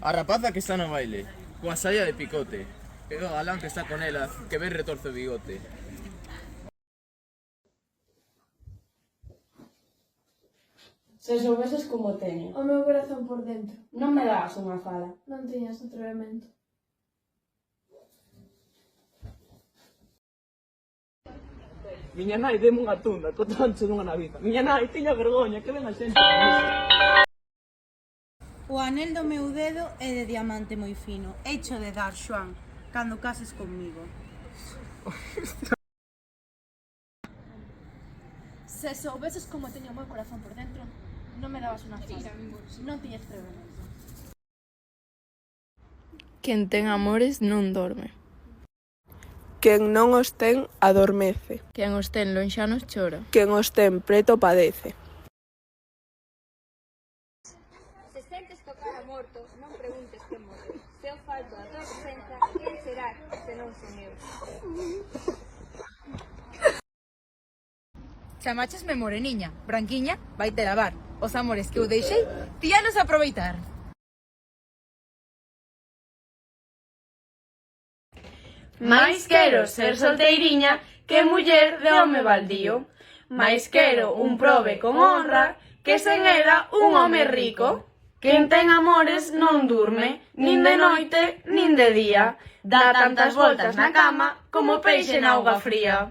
A rapaza que está no baile, coa saia de picote, e o galán que está con ela, que ben retorce o bigote. Se soubeses como teño, O meu corazón por dentro. non me das unha fala. Non tiñas atrevemento. Miña nai deme unha tunda, co troncho dunha naviza. Miña nai, tiña vergoña, que ven a xente a misa. O anel do meu dedo é de diamante moi fino. Hecho de dar, Xoán, cando cases comigo. Se soubeses como teño o meu corazón por dentro, non me dabas unha fala. Non tiñas atrevemento. Quen ten amores non dorme. Quen non os ten, adormece. Quen os ten lonxanos chora. Quen os ten preto, padece. Se sentes tocar a morto, non preguntes que morre. Se o falto a tua presenza, quen será se non son eu? Chamáchesme moreniña, branquiña, vaite lavar. Os amores que eu deixei, tíanos a aproveitar. Mais quero ser solteiriña que muller de home baldío. Mais quero un prove con honra que sen ela un home rico. Quen ten amores non durme, nin de noite, nin de día. Dá tantas voltas na cama como peixe na auga fría.